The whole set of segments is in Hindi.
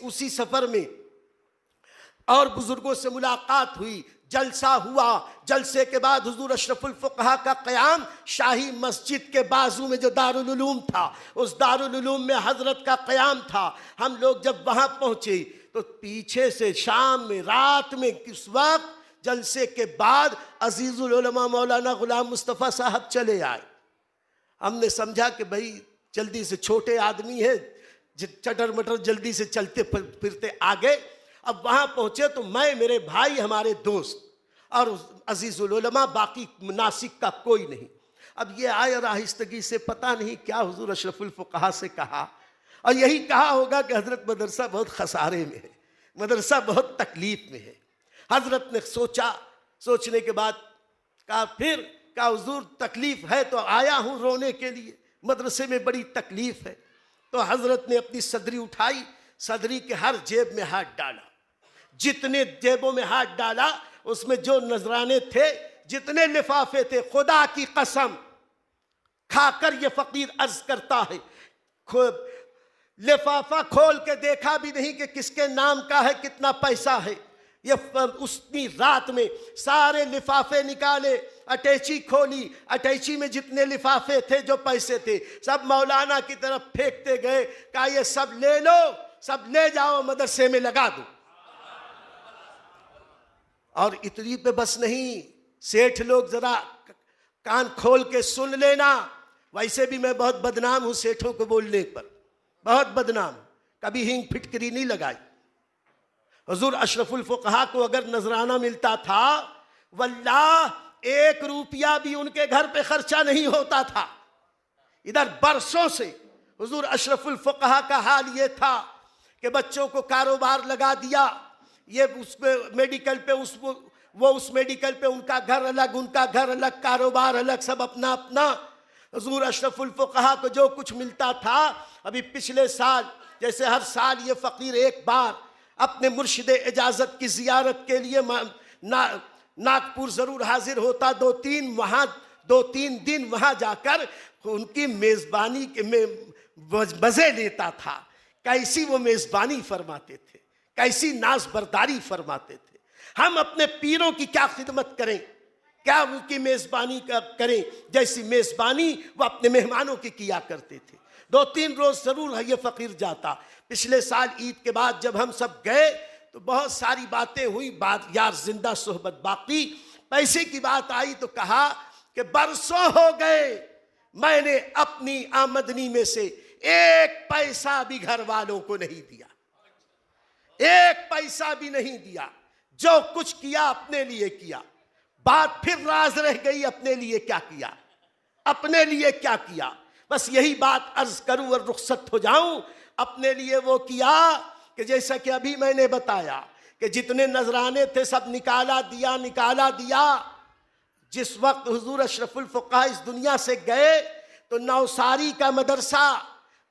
उसी सफर में और बुजुर्गों से मुलाकात हुई, जलसा हुआ। जलसे के बाद हुजूर अशरफुल फुक़हा का क़याम शाही मस्जिद के बाजू में जो दारुल उलूम था, उस दारुल उलूम में हजरत का क़याम था। हम लोग जब वहाँ पहुँचे तो पीछे से शाम में, रात में, किस वक्त जलसे के बाद अजीज़ुल उलमा मौलाना गुलाम मुस्तफ़ा साहब चले आए। हमने समझा कि भाई जल्दी से, छोटे आदमी है, चटर मटर जल्दी से चलते फिरते आ गए। अब वहाँ पहुँचे तो मैं, मेरे भाई, हमारे दोस्त और अजीज़ुल उलमा, बाकी नासिक का कोई नहीं। अब ये आए और आहिस्तगी से, पता नहीं क्या हुजूर अशरफुल फुक़हा से कहा, और यही कहा होगा कि हज़रत मदरसा बहुत खसारे में है, मदरसा बहुत तकलीफ़ में है। हज़रत ने सोचा, सोचने के बाद कहा, फिर कहा हुजूर तकलीफ़ है तो आया हूँ रोने के लिए, मदरसे में बड़ी तकलीफ़ है। तो हज़रत ने अपनी सदरी उठाई, सदरी के हर जेब में हाथ डाला, जितने जेबों में हाथ डाला उसमें जो नजराने थे, जितने लिफाफे थे, खुदा की कसम खाकर ये फकीर अर्ज करता है, लिफाफा खोल के देखा भी नहीं कि किसके नाम का है, कितना पैसा है। ये उसी रात में सारे लिफाफे निकाले, अटैची खोली, अटैची में जितने लिफाफे थे, जो पैसे थे, सब मौलाना की तरफ फेंकते गए। कहा ये सब ले लो, सब ले जाओ, मदरसे में लगा दो। और इतनी पे बस नहीं, सेठ लोग जरा कान खोल के सुन लेना, वैसे भी मैं बहुत बदनाम हूं सेठों को बोलने पर, बहुत बदनाम, कभी हिंग फिटकरी नहीं लगाई। हुजूर अशरफुल फुक़हा को अगर नजराना मिलता था, वल्लाह 1 रुपया भी उनके घर पे खर्चा नहीं होता था। इधर बरसों से हुजूर अशरफुल फुक़हा का हाल ये था कि बच्चों को कारोबार लगा दिया, ये उस मेडिकल पे, उस मेडिकल पे, उनका घर अलग, उनका घर अलग, कारोबार अलग, सब अपना अपना। हुजूर अशरफुल फुक़हा को जो कुछ मिलता था, अभी पिछले साल जैसे हर साल ये फ़कीर एक बार अपने मुर्शिद इजाज़त की ज़ियारत के लिए नागपुर ज़रूर हाजिर होता, 2-3 दिन वहाँ जाकर उनकी मेज़बानी के मज़े लेता था। कैसी वो मेज़बानी फरमाते थे, कैसी नाज बरदारी फरमाते थे। हम अपने पीरों की क्या खिदमत करें, क्या उनकी मेज़बानी करें जैसी मेज़बानी वो अपने मेहमानों की किया करते थे। 2-3 रोज़ ज़रूर ये फ़कीर जाता। पिछले साल ईद के बाद जब हम सब गए तो बहुत सारी बातें हुई, बात यार जिंदा सोहबत बाकी। पैसे की बात आई तो कहा कि बरसों हो गए मैंने अपनी आमदनी में से 1 पैसा भी घर वालों को नहीं दिया, 1 पैसा भी नहीं दिया, जो कुछ किया अपने लिए किया। बात फिर राज रह गई, अपने लिए क्या किया, अपने लिए क्या किया। बस यही बात अर्ज करूं और रुखसत हो जाऊं। अपने लिए वो किया कि जैसा कि अभी मैंने बताया कि जितने नजराने थे सब निकाला दिया। जिस वक्त हुजूर अशरफुल फुक़हा इस दुनिया से गए तो नौसारी का मदरसा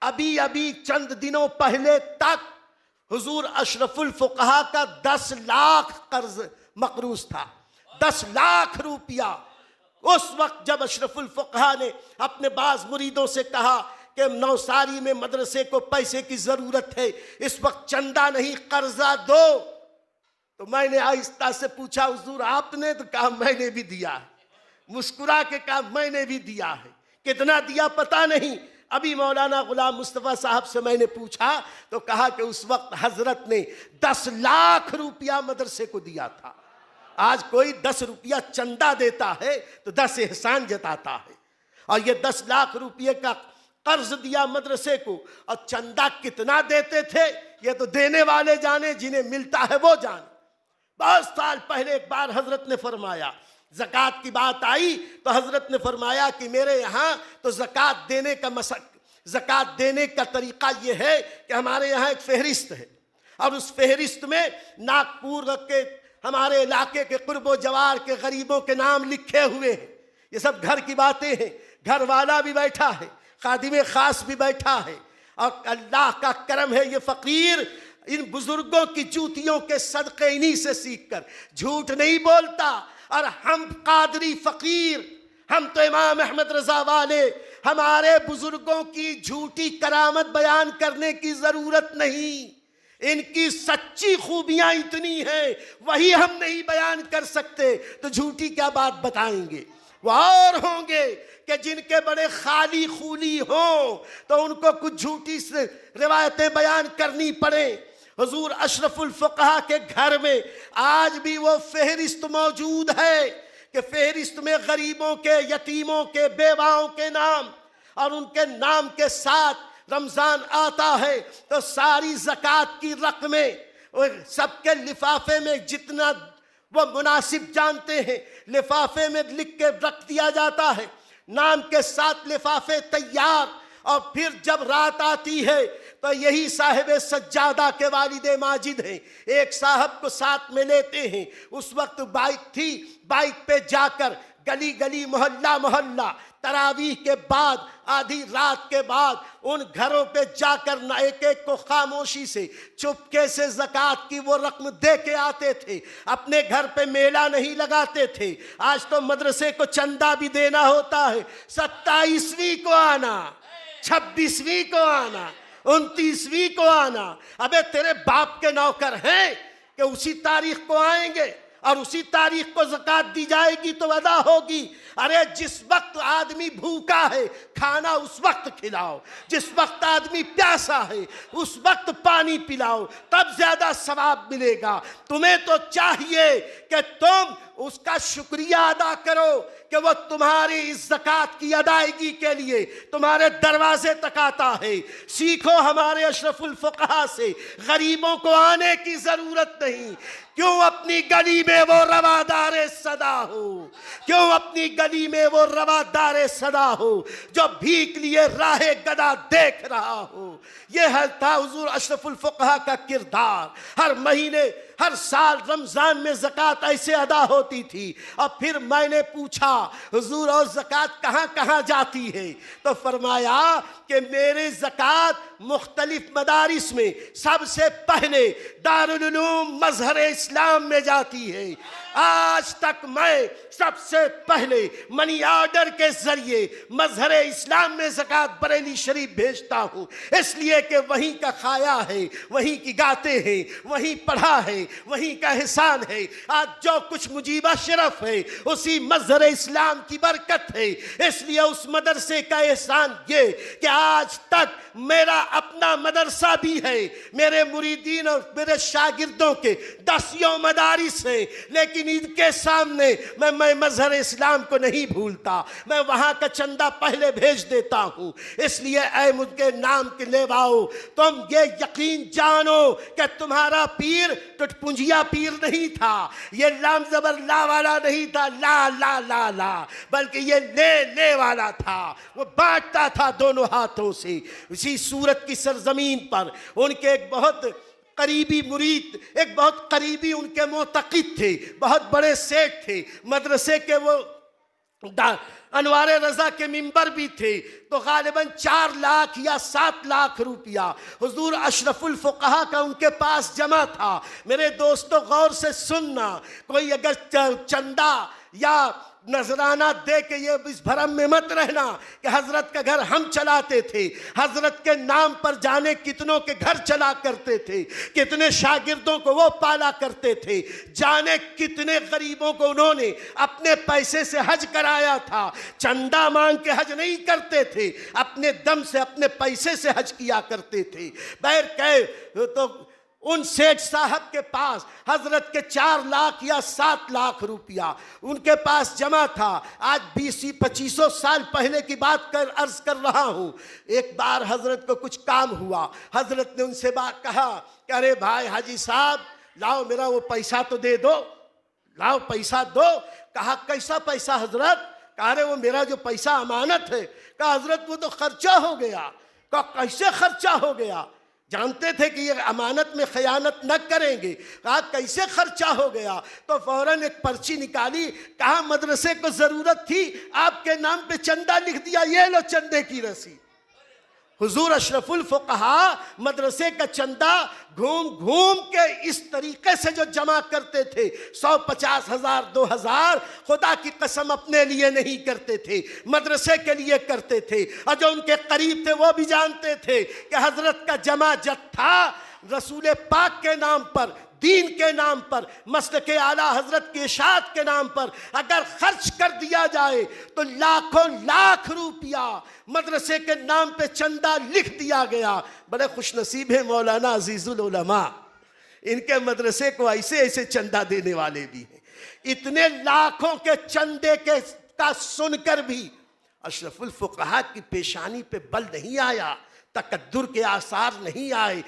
अभी चंद दिनों पहले तक हुजूर अशरफुल फुक़हा का 10 लाख कर्ज मकरूज था, 10 लाख रुपया। उस वक्त जब अशरफुल फुक़हा ने अपने बाज़ मुरीदों से कहा कि नौसारी में मदरसे को पैसे की ज़रूरत है, इस वक्त चंदा नहीं कर्जा दो, तो मैंने आहिस्ता से पूछा हुजूर आपने? तो कहा मैंने भी दिया है। मुस्कुरा के कहा मैंने भी दिया है। कितना दिया पता नहीं। अभी मौलाना गुलाम मुस्तफ़ा साहब से मैंने पूछा तो कहा कि उस वक्त हजरत ने 10 लाख रुपया मदरसे को दिया था। आज कोई 10 रुपया चंदा देता है तो 10 एहसान जताता है, और ये 10 लाख रुपये का कर्ज दिया मदरसे को। और चंदा कितना देते थे ये तो देने वाले जाने, जिन्हें मिलता है वो जाने। बहुत साल पहले एक बार हजरत ने फरमाया, ज़कात की बात आई तो हजरत ने फरमाया कि मेरे यहाँ तो ज़कात देने का तरीक़ा ये है कि हमारे यहाँ एक फहरिस्त है, और उस फहरिस्त में नागपुर के हमारे इलाके के कुर्बो जवार के गरीबों के नाम लिखे हुए हैं। ये सब घर की बातें हैं, घर वाला भी बैठा है, खादिम खास भी बैठा है, और अल्लाह का करम है ये फ़कीर इन बुजुर्गों की जूतियों के सदक़े इन्हीं से सीख कर झूठ नहीं बोलता। और हम कादरी फ़कीर, हम तो इमाम अहमद रज़ा वाले, हमारे बुजुर्गों की झूठी करामत बयान करने की ज़रूरत नहीं। इनकी सच्ची खूबियां इतनी हैं, वही हम नहीं बयान कर सकते तो झूठी क्या बात बताएंगे। वो और होंगे कि जिनके बड़े खाली खूली हों तो उनको कुछ झूठी से रिवायतें बयान करनी पड़े। हुजूर अशरफुल फुकहा के घर में आज भी वो फहरिस्त मौजूद है कि फहरिस्त में गरीबों के, यतीमों के, बेवाओं के नाम, और उनके नाम के साथ रमज़ान आता है तो सारी ज़कात की रकमें सबके लिफाफे में जितना वो मुनासिब जानते हैं लिफाफे में लिख के रख दिया जाता है, नाम के साथ लिफाफे तैयार। और फिर जब रात आती है तो यही साहिब सज्जादा के वालिद माजिद हैं, एक साहब को साथ में लेते हैं। उस वक्त बाइक थी, बाइक पे जाकर गली गली, मोहल्ला मोहल्ला, तरावीह के बाद, आधी रात के बाद उन घरों पे जाकर न एक एक को खामोशी से, चुपके से ज़कात की वो रकम दे के आते थे। अपने घर पे मेला नहीं लगाते थे। आज तो मदरसे को चंदा भी देना होता है, 27वीं को आना, 26वीं को आना, 29वीं को आना। अबे तेरे बाप के नौकर हैं कि उसी तारीख को आएंगे और उसी तारीख को ज़कात दी जाएगी तो अदा होगी। अरे जिस वक्त आदमी भूखा है खाना उस वक्त खिलाओ, जिस वक्त आदमी प्यासा है उस वक्त पानी पिलाओ, तब ज्यादा सवाब मिलेगा। तुम्हें तो चाहिए कि तुम उसका शुक्रिया अदा करो कि वो तुम्हारी इस ज़कात की अदायगी के लिए तुम्हारे दरवाजे तक आता है। सीखो हमारे अशरफुल फुकहा से, गरीबों को आने की जरूरत नहीं। क्यों अपनी गली में वो रवादार सदा हो, क्यों अपनी गली में वो रवादार सदा हो जो भीख लिए राहे गदा देख रहा हो। ये है था हुजूर अशरफुल फुकहा का किरदार। हर महीने, हर साल रमजान में ज़कात ऐसे अदा होती थी। और फिर मैंने पूछा हुजूर और ज़कात कहाँ कहाँ जाती है, तो फरमाया कि मेरे ज़कात मुख्तलिफ मदारिस में सबसे पहले दारुल उलूम मज़हर इस्लाम में जाती है। आज तक मैं सबसे पहले मनी ऑर्डर के जरिए मज़हर इस्लाम में ज़कात बरेली शरीफ भेजता हूँ, इसलिए कि वहीं का खाया है, वहीं की गाते हैं, वहीं पढ़ा है, वहीं का एहसान है। आज जो कुछ मुजीबा शरफ है उसी मज़हर इस्लाम की बरकत है। इसलिए उस मदरसे का एहसान ये कि आज तक मेरा अपना मदरसा भी है, मेरे मुरीदीन और मेरे शागिर्दों के 10 मदारिस हैं, लेकिन इनके सामने मैं मज़हर इस्लाम को नहीं भूलता। मैं वहाँ का चंदा पहले भेज देता हूँ। इसलिए ऐ मुझके नाम के लेवाओ, तुम ये यकीन जानो कि तुम्हारा पीर टुटपुंजिया पीर नहीं था, ये लाम जबर ला वाला नहीं था, ला ला ला ला, बल्कि ये ले वाला था। वो बांटता था दोनों हाथों से। इसी सूरत की सरजमीन पर उनके एक बहुत करीबी मुरीद, एक बहुत करीबी उनके मोतक़िद थे, बहुत बड़े सेठ थे, मदरसे के वो अनवारे रज़ा के मिंबर भी थे। तो गालिबन 4 लाख या 7 लाख रुपया हुजूर अशरफुल फुकहा का उनके पास जमा था। मेरे दोस्तों गौर से सुनना, कोई अगर चंदा या नजराना दे के ये इस भरम में मत रहना कि हजरत का घर हम चलाते थे। हजरत के नाम पर जाने कितनों के घर चला करते थे, कितने शागिर्दों को वो पाला करते थे, जाने कितने गरीबों को उन्होंने अपने पैसे से हज कराया था। चंदा मांग के हज नहीं करते थे, अपने दम से, अपने पैसे से हज किया करते थे। बैर कह तो उन सेठ साहब के पास हजरत के 4 लाख या 7 लाख रुपया उनके पास जमा था। आज 20-25 साल पहले की बात अर्ज कर रहा हूँ। एक बार हजरत को कुछ काम हुआ, हजरत ने उनसे बात कहा कि अरे भाई हाजी साहब, लाओ मेरा वो पैसा तो दे दो, लाओ पैसा दो। कहा कैसा पैसा हजरत? कहा अरे वो मेरा जो पैसा अमानत है। कहा हजरत वो तो खर्चा हो गया। कहा कैसे खर्चा हो गया? जानते थे कि ये अमानत में खयानत न करेंगे। कहा कैसे खर्चा हो गया? तो फौरन एक पर्ची निकाली, कहा मदरसे को जरूरत थी, आपके नाम पे चंदा लिख दिया, ये लो चंदे की रसीद। हुजूर अशरफुल फुकहा मदरसे का चंदा घूम घूम के इस तरीके से जो जमा करते थे, 150 हज़ार 2000, खुदा की कसम अपने लिए नहीं करते थे, मदरसे के लिए करते थे। और जो उनके करीब थे वो भी जानते थे कि हजरत का जमा जत्था रसूल पाक के नाम पर, दीन के नाम पर, मसलक आला हजरत के इशाअत के नाम पर अगर खर्च कर दिया जाए तो लाखों लाख रुपया मदरसे के नाम पे चंदा लिख दिया गया। बड़े खुशनसीब है मौलाना अजीजुल उलमा, इनके मदरसे को ऐसे ऐसे चंदा देने वाले भी हैं। इतने लाखों के चंदे के का सुनकर भी अशरफुल फुकहा की पेशानी पे बल नहीं आया, तकद्दुर के आसार नहीं आए।